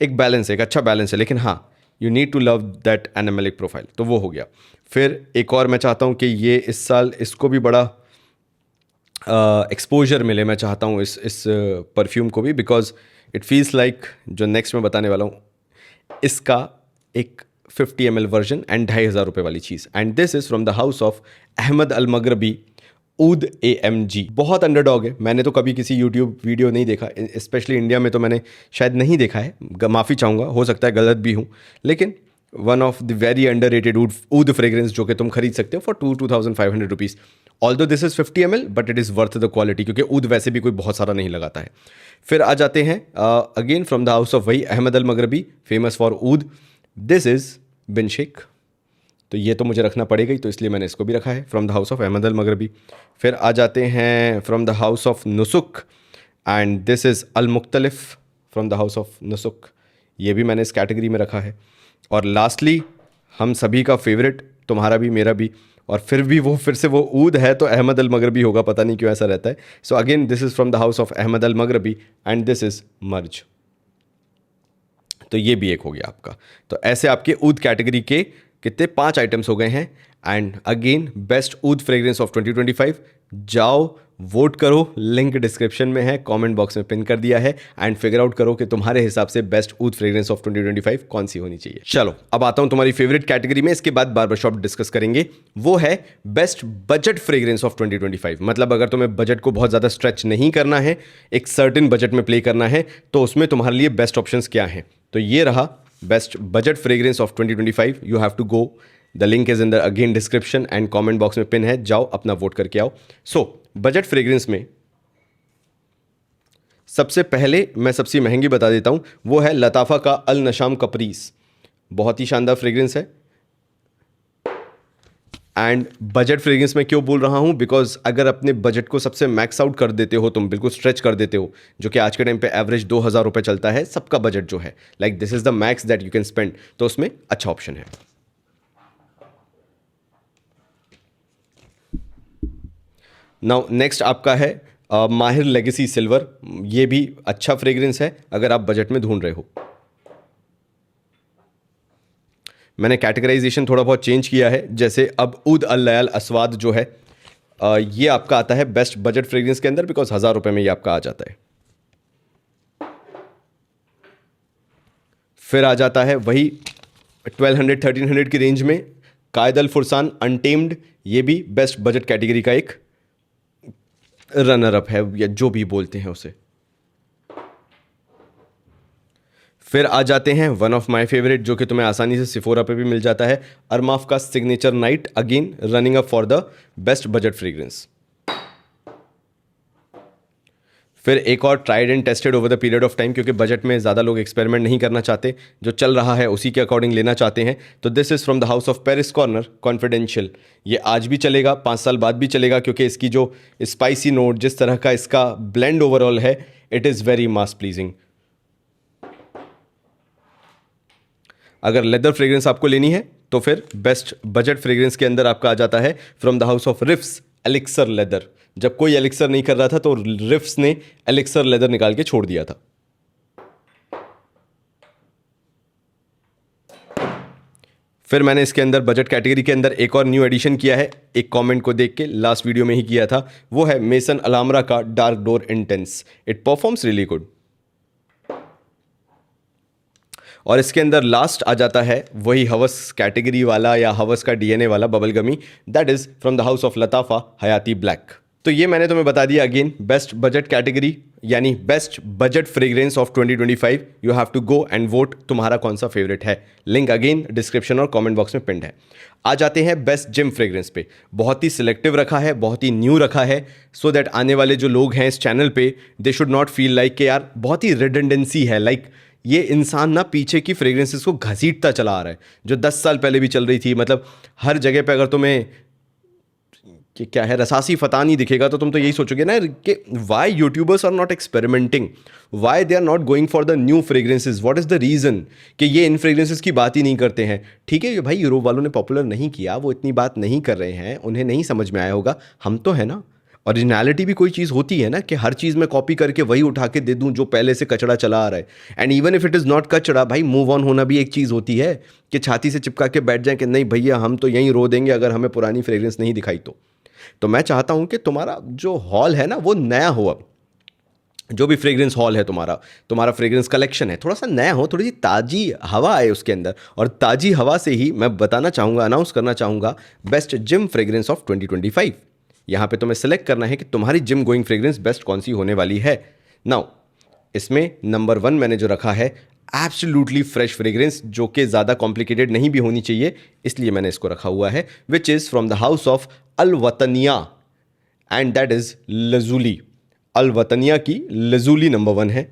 एक बैलेंस है, एक अच्छा बैलेंस है. लेकिन हाँ, you need to love that animalic profile. तो वो हो गया. फिर एक और मैं चाहता हूँ कि ये इस साल इसको भी बड़ा एक्सपोजर मिले. मैं चाहता हूँ इस परफ्यूम को भी, बिकॉज इट फील्स लाइक जो नेक्स्ट मैं बताने वाला हूँ इसका एक 50 ml वर्जन एंड 2500 रुपये वाली चीज़. And this is from the house of Ahmed Al Maghribi, oud AMG. बहुत अंडरडॉग है, मैंने तो कभी किसी यूट्यूब वीडियो नहीं देखा, स्पेशली इंडिया में तो मैंने शायद नहीं देखा है, माफ़ी चाहूँगा, हो सकता है गलत भी हूँ, लेकिन one of the very underrated oud fragrance जो कि तुम खरीद सकते हो for 2,500 rupees. Although this is 50 ml, but it is worth the quality, क्योंकि ऊद वैसे भी कोई बहुत सारा नहीं लगाता है. फिर आ जाते हैं again from the house of वही Ahmed Al Maghribi, famous for oud, this is Bin Sheikh. तो ये तो मुझे रखना पड़ेगा ही, तो इसलिए मैंने इसको भी रखा है from the house of Ahmed Al Maghribi. फिर आ जाते हैं from the house of Nusuk, and this is Al Mukhtalif from the house of Nusuk. ये भी मैंने इस कैटेगरी में रखा है. और लास्टली हम सभी का फेवरेट, तुम्हारा भी मेरा भी, और फिर से वो ऊद है तो अहमद अल मगरबी होगा, पता नहीं क्यों ऐसा रहता है. So again this is from the house of Ahmed Al Maghribi, and this is मर्ज. तो ये भी एक हो गया आपका. तो ऐसे आपके ऊद कैटेगरी के कितने 5 आइटम्स हो गए हैं. And again best oud fragrance of 2025, जाओ वोट करो, लिंक डिस्क्रिप्शन में है, कमेंट बॉक्स में पिन कर दिया है, एंड फिगर आउट करो कि तुम्हारे हिसाब से बेस्ट ऊद फ्रेग्रेंस ऑफ 2025 कौन सी होनी चाहिए. चलो अब आता हूं तुम्हारी फेवरेट कैटेगरी में, इसके बाद बार्बर शॉप डिस्कस करेंगे. वो है बेस्ट बजट फ्रेग्रेंस ऑफ 2025. मतलब अगर तुम्हें बजट को बहुत ज़्यादा स्ट्रेच नहीं करना है, एक सर्टेन बजट में प्ले करना है, तो उसमें तुम्हारे लिए बेस्ट ऑप्शंस क्या हैं. तो ये रहा best budget fragrance of 2025. You have to go, the link is in the again description and comment box में पिन है, जाओ अपना वोट करके आओ. सो बजट फ्रेग्रेंस में सबसे पहले मैं सबसे महंगी बता देता हूं, वो है लताफ़ा का अल नशाम कपरीस. बहुत ही शानदार फ्रेग्रेंस है. एंड बजट फ्रेग्रेंस में क्यों बोल रहा हूं, बिकॉज अगर अपने बजट को सबसे मैक्स आउट कर देते हो, तुम बिल्कुल स्ट्रेच कर देते हो, जो कि आज के टाइम पे एवरेज 2,000 रुपये चलता है सबका बजट जो है, like this is the max that you can spend, तो उसमें अच्छा ऑप्शन है. नाउ नेक्स्ट आपका है माहिर लेगेसी सिल्वर. ये भी अच्छा फ्रेग्रेंस है अगर आप बजट में ढूंढ रहे हो. मैंने कैटेगराइजेशन थोड़ा बहुत चेंज किया है, जैसे अब ऊद अल लयाल अस्वाद जो है ये आपका आता है बेस्ट बजट फ्रेग्रेंस के अंदर, बिकॉज 1,000 रुपये में ये आपका आ जाता है. फिर आ जाता है वही 1,200-1,300 की रेंज में कायद अल फुरसान अनटेम्ड. ये भी बेस्ट बजट कैटेगरी का एक रनर अप है, या जो भी बोलते हैं उसे. फिर आ जाते हैं वन ऑफ माय फेवरेट, जो कि तुम्हें आसानी से सिफोरा पे भी मिल जाता है, अरमाफ का signature night, again running up for the best budget fragrance. फिर एक और tried and tested over the period of time, क्योंकि बजट में ज़्यादा लोग एक्सपेरिमेंट नहीं करना चाहते, जो चल रहा है उसी के अकॉर्डिंग लेना चाहते हैं। तो this is from the house of Paris corner, confidential. ये आज भी चलेगा, 5 साल बाद भी चलेगा, क्योंकि इसकी जो स्पाइसी नोट, जिस तरह का इसका ब्लेंड ओवरऑल है, it is very mass pleasing. अगर लेदर फ्रेग्रेंस आपको लेनी है तो फिर बेस्ट बजट फ्रेग्रेंस के अंदर आपका आ जाता है from the house of riffs, elixir leather. जब कोई एलिक्सर नहीं कर रहा था तो रिफ्स ने एलिक्सर लेदर निकाल के छोड़ दिया था। फिर मैंने इसके अंदर बजट कैटेगरी के अंदर एक और न्यू एडिशन किया है, एक कमेंट को देख के, लास्ट वीडियो में ही किया था, वो है मेसन अलामरा का dark door intense. It performs really good. और इसके अंदर लास्ट आ जाता है वही हवस कैटेगरी वाला या हवस का डीएनए वाला bubble gummy, that is from the house of Lattafa, Hayaati black. तो ये मैंने तुम्हें बता दिया अगेन बेस्ट बजट कैटेगरी, यानी best budget fragrance of 2025। You have to go and vote, तुम्हारा कौन सा फेवरेट है। लिंक अगेन डिस्क्रिप्शन और कमेंट बॉक्स में पिंड है। आ जाते हैं बेस्ट जिम फ्रेग्रेंस पे। बहुत ही सिलेक्टिव रखा है, बहुत ही न्यू रखा है, सो दैट आने वाले जो लोग हैं इस चैनल पे, they should not feel like कि यार बहुत ही रिडंडेंसी है, लाइक ये इंसान ना पीछे की फ्रेग्रेंसेस को घसीटता चला आ रहा है, जो 10 साल पहले भी चल रही थी। मतलब हर जगह पे अगर तुम्हें कि क्या है रसासी फता नहीं दिखेगा तो तुम तो यही सोचोगे ना कि why YouTubers are not experimenting, why they are not going for the new fragrances, what is the reason कि ये इन फ्रेग्रेंसेज की बात ही नहीं करते हैं। ठीक है भाई, यूरोप वालों ने पॉपुलर नहीं किया, वो इतनी बात नहीं कर रहे हैं, उन्हें नहीं समझ में आया होगा। हम तो है ना, ओरिजिनलिटी भी कोई चीज़ होती है ना, कि हर चीज़ में कॉपी करके वही उठा के दे दूं जो पहले से कचड़ा चला आ रहा है। And even if it is not कचड़ा, भाई मूव ऑन होना भी एक चीज़ होती है, कि छाती से चिपका के बैठ जाए कि नहीं भैया हम तो यहीं रो देंगे अगर हमें पुरानी फ्रेग्रेंस नहीं दिखाई तो मैं चाहता हूं कि तुम्हारा जो हॉल है ना वो नया हो। अब जो भी फ्रेग्रेंस हॉल है तुम्हारा फ्रेग्रेंस कलेक्शन है, थोड़ा सा नया हो, थोड़ी सी ताज़ी हवा आए उसके अंदर। और ताज़ी हवा से ही मैं बताना चाहूँगा, अनाउंस करना चाहूँगा बेस्ट जिम फ्रेग्रेंस ऑफ 2025। यहाँ पे तुम्हें सेलेक्ट करना है कि तुम्हारी जिम गोइंग फ्रेग्रेंस बेस्ट कौन सी होने वाली है। नाउ इसमें नंबर 1 मैंने जो रखा है एब्सोल्युटली फ्रेश फ्रेग्रेंस, जो कि ज़्यादा कॉम्प्लिकेटेड नहीं भी होनी चाहिए, इसलिए मैंने इसको रखा हुआ है, which is from the house of Al Wataniya, and that is Lazuli. Al Wataniya की लजूली नंबर 1 है।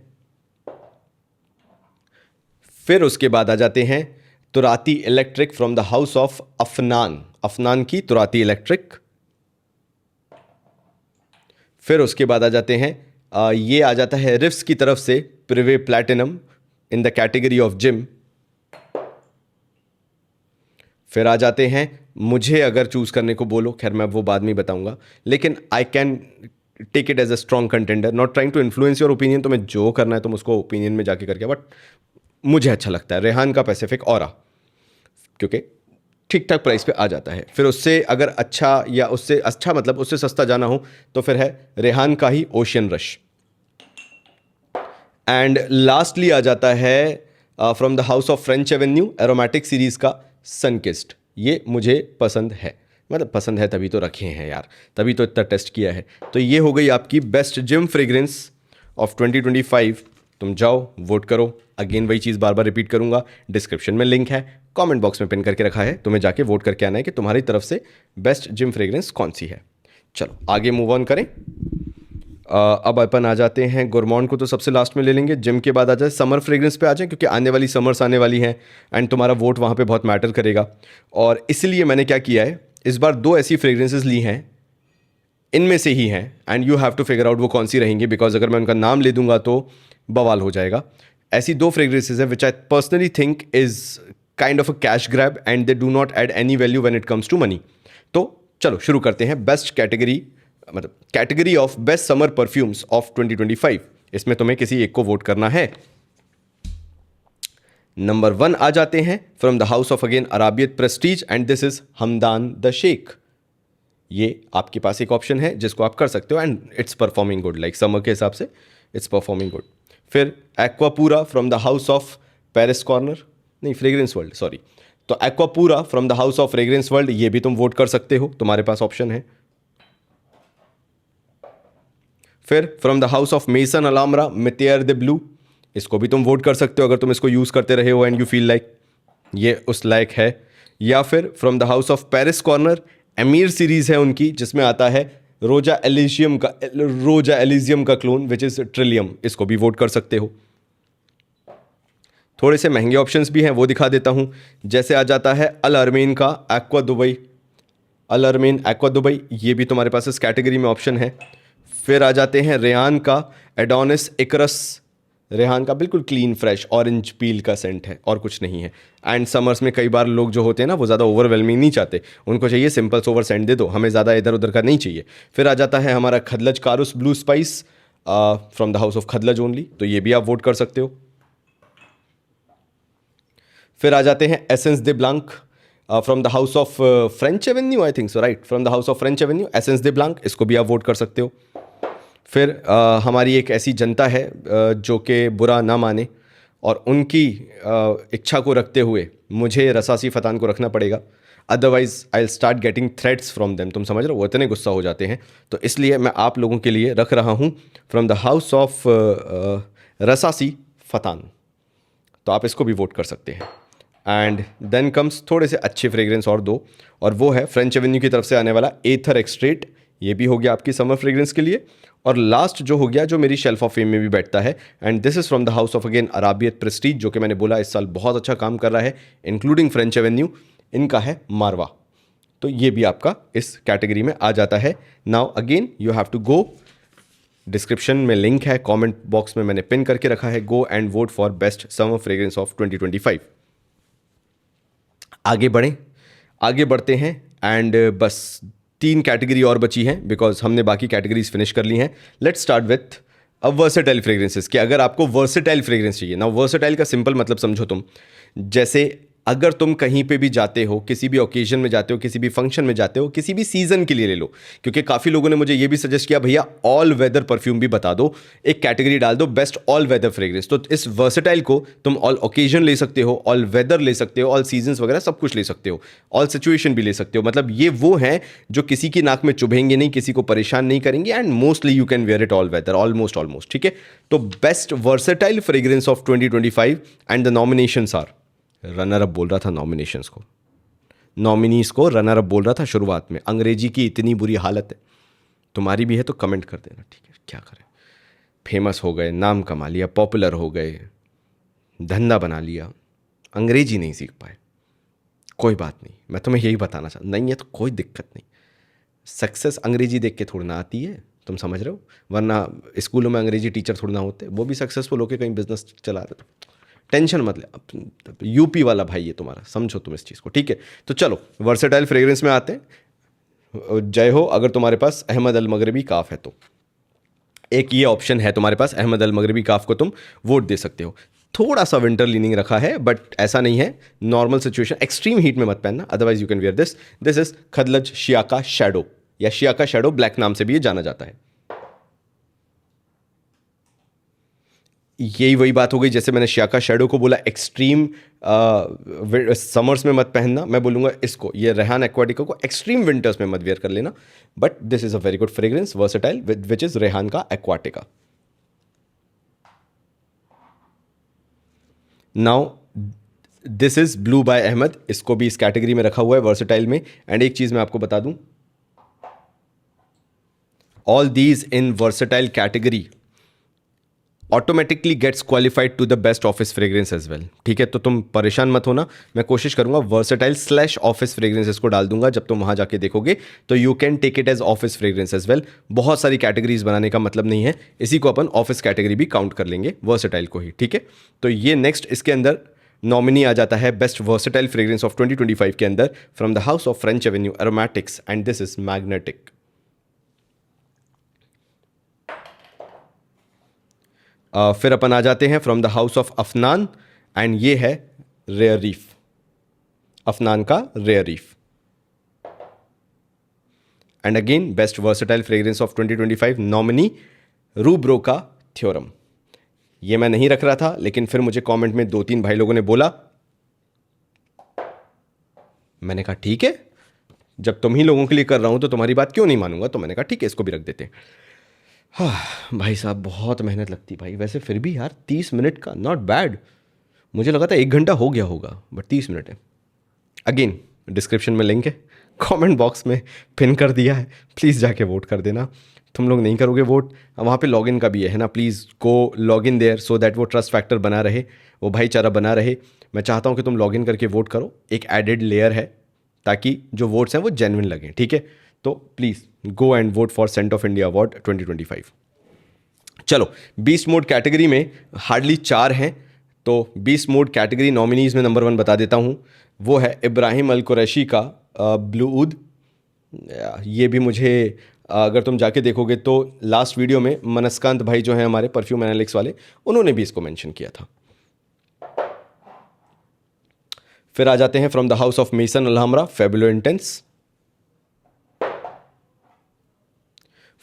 फिर उसके बाद आ जाते हैं Turathi electric from the house of Afnan, Afnan की तुराती इलेक्ट्रिक। फिर उसके बाद आ जाते हैं ये आ जाता है रिफ्स की तरफ से Prive Platinum in the category of gym. फिर आ जाते हैं, मुझे अगर चूज करने को बोलो, खैर मैं वो बाद में बताऊंगा, लेकिन I can take it as a strong contender, not trying to influence your opinion. तुम्हें जो करना है तुम उसको ओपिनियन में जाके करके, बट मुझे अच्छा लगता है रेहान का पैसिफिक ऑरा, क्योंकि ठीक ठाक प्राइस पे आ जाता है। फिर उससे अगर अच्छा, या उससे अच्छा मतलब उससे सस्ता जाना हो तो फिर है रेहान का ही ओशियन रश। एंड लास्टली आ जाता है from the house of French Avenue aromatic series का सनकिस्ट। ये मुझे पसंद है, मतलब पसंद है तभी तो रखे हैं यार, तभी तो इतना टेस्ट किया है। तो ये हो गई आपकी बेस्ट जिम फ्रेग्रेंस ऑफ 2025। तुम जाओ वोट करो। अगेन वही चीज़ बार बार रिपीट करूंगा, डिस्क्रिप्शन में लिंक है, कमेंट बॉक्स में पिन करके रखा है, तुम्हें जाके वोट करके आना है कि तुम्हारी तरफ से बेस्ट जिम फ्रेग्रेंस कौन सी है। चलो आगे मूव ऑन करें। अब अपन आ जाते हैं गोरमॉन्ड को तो सबसे लास्ट में ले लेंगे, जिम के बाद आ जाए समर फ्रेग्रेंस पे आ जाए, क्योंकि आने वाली समर्स आने वाली हैं एंड तुम्हारा वोट वहाँ पे बहुत मैटर करेगा। और इसलिए मैंने क्या किया है, इस बार 2 ऐसी फ्रेग्रेंसेस ली हैं, इनमें से ही हैं, and you have to figure out वो कौन सी रहेंगी, बिकॉज अगर मैं उनका नाम ले दूंगा तो बवाल हो जाएगा। ऐसी 2 फ्रेग्रेंसेस है which I personally think is kind of a cash grab and they do not add any value when it comes to money. तो चलो शुरू करते हैं। बेस्ट कैटेगरी, मतलब category of best summer perfumes of 2025। इसमें तुम्हें किसी एक को वोट करना है। नंबर 1 आ जाते हैं from the house of again Arabiyat Prestige, and this is Hamdan the Sheikh. ये आपके पास एक ऑप्शन है जिसको आप कर सकते हो, and it's performing good, like summer के हिसाब से इट्स परफॉर्मिंग गुड। फिर Aquapura from the house of Paris Corner, नहीं फ्रेग्रेंस वर्ल्ड, सॉरी। तो Aquapura from the house of Fragrance World, ये भी तुम वोट कर सकते हो, तुम्हारे पास ऑप्शन है। फिर from the house of Maison Alhambra maitre de blue, इसको भी तुम वोट कर सकते हो अगर तुम इसको यूज़ करते रहे हो एंड यू फील लाइक ये उस लायक है। या फिर from the house of Paris Corner, Emir series है उनकी, जिसमें आता है रोजा एलिजियम का क्लोन विच इज ट्रिलियम, इसको भी वोट कर सकते हो। थोड़े से महंगे ऑप्शंस भी हैं, वो दिखा देता हूं। जैसे आ जाता है अल अरमेन का एक्वा दुबई, अल अरमेन एक्वा दुबई, ये भी तुम्हारे पास इस कैटेगरी में ऑप्शन है। फिर आ जाते हैं रेहान का एडोनिस इकरस, रेहान का बिल्कुल क्लीन फ्रेश ऑरेंज पील का सेंट है और कुछ नहीं है। एंड समर्स में कई बार लोग जो होते हैं ना वो ज़्यादा ओवरवेलमिंग नहीं चाहते, उनको चाहिए सिंपल सोवर सेंट दे दो, हमें ज़्यादा इधर उधर का नहीं चाहिए। फिर आ जाता है हमारा Khadlaj Karus blue spice from the house of Khadlaj only, तो ये भी आप वोट कर सकते हो। फिर आ जाते हैं Essence de Blanc from the house of French Avenue, I think so right, from the house of French Avenue Essence de Blanc, इसको भी आप वोट कर सकते हो। फिर हमारी एक ऐसी जनता है जो कि बुरा ना माने और उनकी इच्छा को रखते हुए मुझे रसासी फतान को रखना पड़ेगा, otherwise I start getting threats from them, तुम समझ रहे हो, वो इतने गुस्सा हो जाते हैं। तो इसलिए मैं आप लोगों के लिए रख रहा हूँ फ्रॉम द हाउस ऑफ रसासी फतान, तो आप इसको भी वोट कर सकते हैं। एंड देन कम्स थोड़े से अच्छे फ्रेग्रेंस और दो, और वो है फ्रेंच एवेन्यू की तरफ से आने वाला एथर एक्सट्रेट, ये भी हो गया आपकी समर फ्रेग्रेंस के लिए। और लास्ट जो हो गया, जो मेरी शेल्फ ऑफ फेम में भी बैठता है, and this is from the house of again Arabiyat Prestige, जो कि मैंने बोला इस साल बहुत अच्छा काम कर रहा है इंक्लूडिंग फ्रेंच एवेन्यू, इनका है मारवा, तो ये भी आपका इस कैटेगरी में आ जाता है। Now again you have to go, description में लिंक है, कमेंट बॉक्स में मैंने पिन करके रखा है, go and vote for best summer fragrance of 2025। आगे बढ़ें, आगे बढ़ते हैं एंड बस 3 कैटेगरी और बची हैं बिकॉज हमने बाकी कैटेगरीज फिनिश कर ली हैं। Let's start with versatile fragrances, कि अगर आपको वर्सेटाइल फ्रेग्रेंस चाहिए ना, वर्सेटाइल का सिंपल मतलब समझो तुम, जैसे अगर तुम कहीं पे भी जाते हो, किसी भी ओकेजन में जाते हो, किसी भी फंक्शन में जाते हो, किसी भी सीजन के लिए ले लो, क्योंकि काफ़ी लोगों ने मुझे ये भी सजेस्ट किया भैया ऑल वेदर परफ्यूम भी बता दो, एक कैटेगरी डाल दो बेस्ट ऑल वेदर फ्रेग्रेंस। तो इस वर्सेटाइल को तुम ऑल ओकेजन ले सकते हो, ऑल वेदर ले सकते हो, ऑल सीजन्स वगैरह सब कुछ ले सकते हो, ऑल सिचुएशन भी ले सकते हो। मतलब ये वो हैं जो किसी की नाक में चुभेंगे नहीं, किसी को परेशान नहीं करेंगे, and mostly you can wear it all weather, almost, ठीक है। तो best versatile fragrance of 2025 and the nominations are, runner up बोल रहा था नॉमिनेशंस को, नॉमिनीज को रनर अप बोल रहा था शुरुआत में। अंग्रेजी की इतनी बुरी हालत है, तुम्हारी भी है तो कमेंट कर देना, ठीक है, क्या करें, फेमस हो गए, नाम कमा लिया, पॉपुलर हो गए, धंधा बना लिया, अंग्रेजी नहीं सीख पाए, कोई बात नहीं, मैं तुम्हें यही बताना चाहता, नहीं है तो कोई दिक्कत नहीं, सक्सेस अंग्रेजी देख के थोड़ी ना आती है, तुम समझ रहे हो, वरना स्कूलों में अंग्रेजी टीचर थोड़ी ना होते, वो भी सक्सेसफुल होकर कहीं बिजनेस चला रहे, टेंशन मत ले, यूपी वाला भाई है तुम्हारा, समझो तुम इस चीज़ को, ठीक है। तो चलो वर्सेटाइल फ्रेग्रेंस में आते हैं। जय हो, अगर तुम्हारे पास अहमद अल मगरबी काफ है तो एक ये ऑप्शन है तुम्हारे पास, अहमद अल मगरबी काफ को तुम वोट दे सकते हो। थोड़ा सा विंटर लीनिंग रखा है बट ऐसा नहीं है, नॉर्मल सिचुएशन, एक्सट्रीम हीट में मत पहनना, otherwise you can wear this. This is Khadlaj Shiyaka shadow, या शियाका शैडो ब्लैक नाम से भी ये जाना जाता है। यही वही बात हो गई, जैसे मैंने शियाका शैडो को बोला एक्सट्रीम समर्स में मत पहनना, मैं बोलूँगा इसको, ये रेहान एक्वाटिका को एक्सट्रीम विंटर्स में मत वेयर कर लेना, but this is a very good fragrance versatile which is Rayhaan का aquatica. Now this is blue by Ahmed, इसको भी इस कैटेगरी में रखा हुआ है वर्सेटाइल में। एंड एक चीज़ मैं आपको बता दूं, all these in versatile category automatically gets qualified to the best office fragrance as well, ठीक है। तो तुम परेशान मत होना, मैं कोशिश करूंगा वर्सेटाइल स्लैश ऑफिस फ्रेग्रेंसेस को डाल दूंगा, जब तुम वहां जाके देखोगे तो you can take it as office fragrance as well. बहुत सारी कैटेगरीज बनाने का मतलब नहीं है, इसी को अपन ऑफिस कैटेगरी भी काउंट कर लेंगे, वर्सेटाइल को ही, ठीक है। तो ये नेक्स्ट इसके अंदर नॉमिनी आ जाता है बेस्ट वर्सेटाइल फ्रेग्रेंस ऑफ 2025 के अंदर from the house of French Avenue aromatics, and this is magnetic. फिर अपन आ जाते हैं from the house of Afnan, and ये है रेयर रीफ, अफनान का rare reef. And again best versatile fragrance of 2025 nominee Rue Broca का थ्योरम। ये मैं नहीं रख रहा था, लेकिन फिर मुझे कमेंट में 2-3 भाई लोगों ने बोला, मैंने कहा ठीक है, जब तुम ही लोगों के लिए कर रहा हूं तो तुम्हारी बात क्यों नहीं मानूंगा, तो मैंने कहा ठीक है इसको भी रख देते हैं। हाँ भाई साहब, बहुत मेहनत लगती भाई। वैसे फिर भी यार 30 मिनट का नॉट बैड। मुझे लगा था 1 घंटा हो गया होगा, बट 30 मिनट है। अगेन डिस्क्रिप्शन में लिंक है, कमेंट बॉक्स में पिन कर दिया है, प्लीज़ जाके वोट कर देना। तुम लोग नहीं करोगे वोट, वहाँ पे लॉगिन का भी है ना, please go log in there so that वो ट्रस्ट फैक्टर बना रहे, वो भाईचारा बना रहे। मैं चाहता हूँ कि तुम लॉगिन करके वोट करो, एक एडेड लेयर है ताकि जो वोट्स हैं वो जेन्युइन लगें, ठीक है। तो please go and vote for scent of India award 2025। चलो, बीस्ट मोड कैटेगरी में हार्डली 4 हैं, तो बीस्ट मोड कैटेगरी नॉमिनीज में नंबर 1 बता देता हूँ। वो है इब्राहिम अल कुरैशी का ब्लू ऊद। ये भी मुझे अगर तुम जाके देखोगे तो लास्ट वीडियो में मनस्कांत भाई जो हैं हमारे परफ्यूम एनालिक्स वाले, उन्होंने भी इसको मेंशन किया था। फिर आ जाते हैं from the house of Maison Alhambra fabulo intense.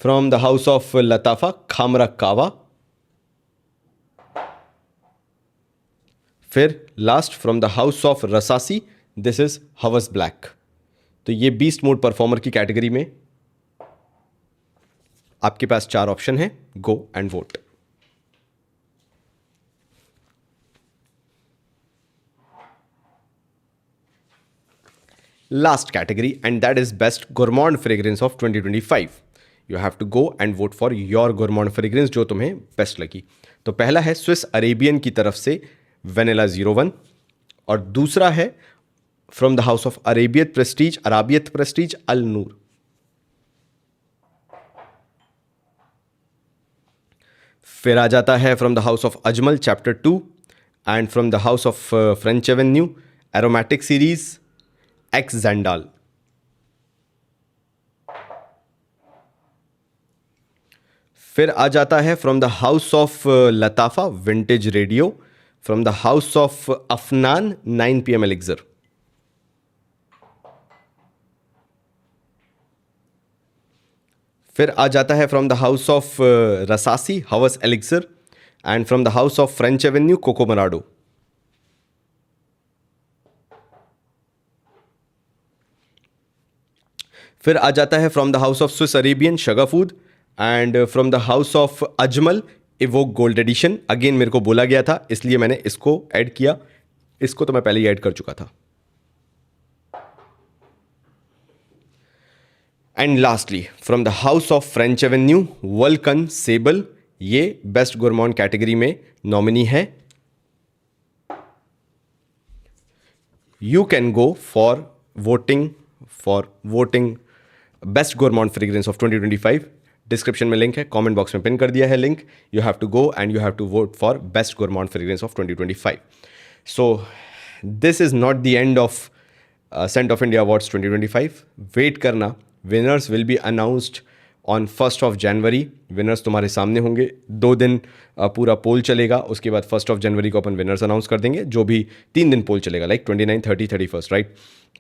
From the house of Lattafa Khamrah Qahwa. फिर last from the house of Rasasi, this is Hawas black. तो ये बीस्ट मोड परफॉर्मर की कैटेगरी में आपके पास 4 ऑप्शन है, go and vote. Last category and that is best gourmand fragrance of 2025। You have to go and vote for your gourmand fragrance जो तुम्हें best लगी। तो पहला है स्विस अरेबियन की तरफ से वेनिला 01, और दूसरा है from the house of Arabiyat Prestige Al Noor. फिर आ जाता है from the house of Ajmal chapter 2, and from the house of French Avenue aromatic series X Zandal. फिर आ जाता है from the house of Lattafa vintage radio, from the house of Afnan 9 PM elixir. फिर आ जाता है from the house of Rasasi Hawas elixir, and from the house of French Avenue Coco Marado. फिर आ जाता है from the house of Swiss Arabian Shaghaf Oud, and from the house of Ajmal evoke gold edition. Again मेरे को बोला गया था इसलिए मैंने इसको ऐड किया, इसको तो मैं पहले ही ऐड कर चुका था। And lastly from the house of French Avenue Vulcan sable, ये बेस्ट गोरमॉन्ड कैटेगरी में नॉमिनी है। You can go for voting best gourmand fragrance of 2025। Description में लिंक है, कमेंट बॉक्स में पिन कर दिया है link. You have to go and you have to vote for best gourmand fragrance of 2025। So this is not the end of scent of India awards 2025। Wait करना, winners will be announced on 1st of January। Winners तुम्हारे सामने होंगे। 2 दिन पूरा पोल चलेगा, उसके बाद 1st of January को अपन विनर्स अनाउंस कर देंगे। जो भी 3 दिन पोल चलेगा, लाइक 29, 30, 31, राइट।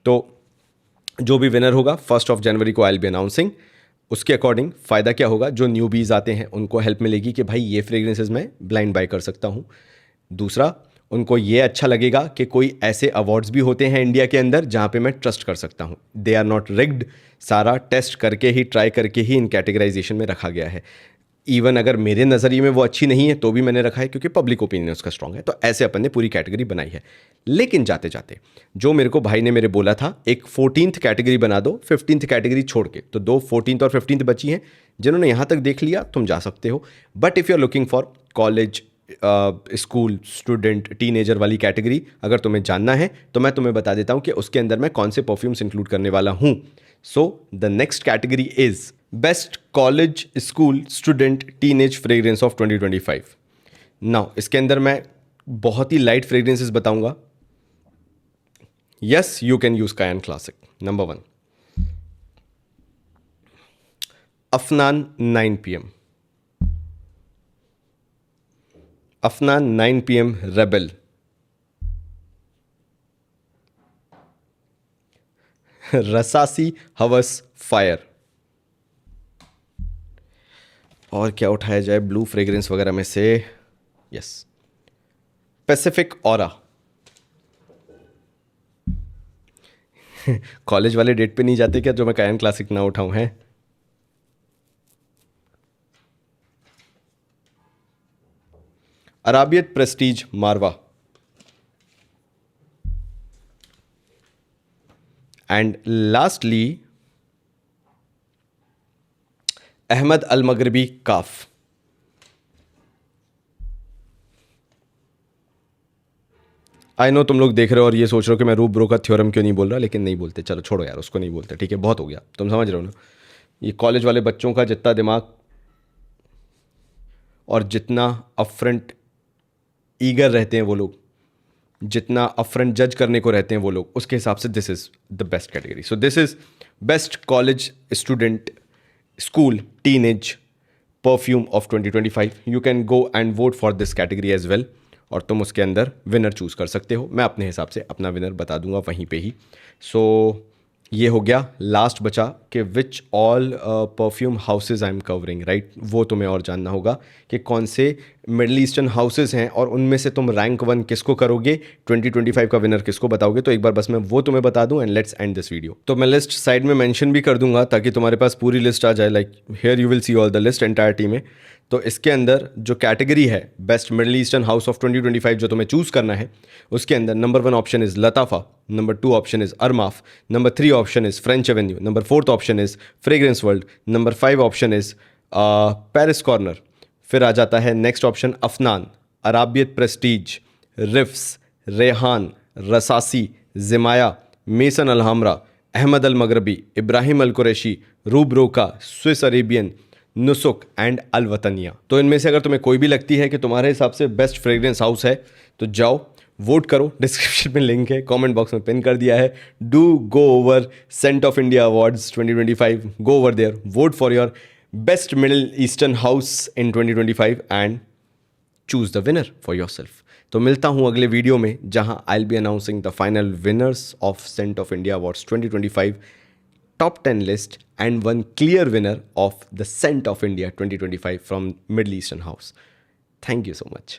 तो जो भी विनर होगा 1st of January को आई विल बी अनाउंसिंग। उसके अकॉर्डिंग फ़ायदा क्या होगा, जो न्यूबीज़ आते हैं उनको हेल्प मिलेगी कि भाई ये फ्रेग्रेंसेज मैं ब्लाइंड बाय कर सकता हूँ। दूसरा, उनको ये अच्छा लगेगा कि कोई ऐसे अवार्ड्स भी होते हैं इंडिया के अंदर जहाँ पे मैं ट्रस्ट कर सकता हूँ। दे आर नॉट रिग्ड, सारा टेस्ट करके ही, ट्राई करके ही इन कैटेगराइजेशन में रखा गया है। इवन अगर मेरे नज़रिए में वो अच्छी नहीं है तो भी मैंने रखा है, क्योंकि पब्लिक ओपिनियन उसका स्ट्रांग है। तो ऐसे अपन ने पूरी कैटेगरी बनाई है। लेकिन जाते जाते जो मेरे को भाई ने मेरे बोला था, एक 14th कैटेगरी बना दो 15th कैटेगरी छोड़ के, तो 2 14th और 15th बची हैं। जिन्होंने यहाँ तक देख लिया तुम जा सकते हो, but if you are looking for college, school student, teenager वाली कैटेगरी अगर तुम्हें जानना है तो मैं तुम्हें बता देता हूँ कि उसके अंदर मैं कौन से परफ्यूम्स इंक्लूड करने वाला हूँ। So the next category is best college school student teenage fragrance of 2025। Now इसके अंदर मैं बहुत ही लाइट फ्रेग्रेंसेस बताऊंगा। Yes, you can use Kayan classic. Number 1 Afnan 9 PM, Afnan 9 PM rebel, Rasasi Hawas fire. और क्या उठाया जाए ब्लू फ्रेग्रेंस वगैरह में से, यस, पैसिफिक ऑरा। कॉलेज वाले डेट पे नहीं जाते क्या जो मैं कायन क्लासिक ना उठाऊं है। Arabiyat Prestige Marwa, and lastly Ahmed Al Maghribi Kaaf. I know तुम लोग देख रहे हो और ये सोच रहे हो कि मैं रूप ब्रो का थ्योरम क्यों नहीं बोल रहा, लेकिन नहीं बोलते, चलो छोड़ो यार, उसको नहीं बोलते, ठीक है, बहुत हो गया, तुम समझ रहे हो ना। ये कॉलेज वाले बच्चों का जितना दिमाग और जितना अपफ्रंट ईगर रहते हैं वो लोग, जितना अपफ्रंट जज करने को रहते हैं वो लोग, उसके हिसाब से this is the best category. So this is best college student school teenage perfume of 2025। You can go and vote for this category as well, और तुम उसके अंदर विनर चूज़ कर सकते हो। मैं अपने हिसाब से अपना विनर बता दूंगा वहीं पे ही। सो ये हो गया, लास्ट बचा कि which all perfume houses I am covering, right. वो तुम्हें और जानना होगा कि कौन से मिडल ईस्टर्न हाउसेज हैं और उनमें से तुम रैंक 1 किसको करोगे, 2025 का विनर किसको बताओगे। तो एक बार बस मैं वो तुम्हें बता दूं and let's end this video. तो मैं लिस्ट साइड में मेंशन भी कर दूंगा ताकि तुम्हारे पास पूरी लिस्ट आ जाए, like here you will see all the list entirety में। तो इसके अंदर जो कैटेगरी है best middle eastern house of 2025 जो तुम्हें चूज़ करना है, उसके अंदर number 1 option is Lattafa, number 2 option is Armaf, number 3 option is French Avenue, number 4 option is Fragrance World, number 5 option is Paris Corner. फिर आ जाता है next option Afnan, Arabiyat Prestige, riffs, Rehan, रसासी, जिमाया, mason Alhamra, Ahmad Al मगरबी, इब्राहिम अल कुरैशी, रूब रोका, Swiss Arabian, नुसुक and अल वतनिया। तो इनमें से अगर तुम्हें कोई भी लगती है कि तुम्हारे हिसाब से बेस्ट फ्रेग्रेंस हाउस है तो जाओ वोट करो, डिस्क्रिप्शन में लिंक है, कमेंट बॉक्स में पिन कर दिया है। Do go over scent of India awards 2025, go over there, vote for your best middle eastern house in 2025 and choose the winner for yourself. तो मिलता हूँ अगले वीडियो में जहां I will be announcing the final winners of scent of India awards 2025 top 10 list and one clear winner of the Scent of India 2025 from Middle Eastern House. Thank you so much.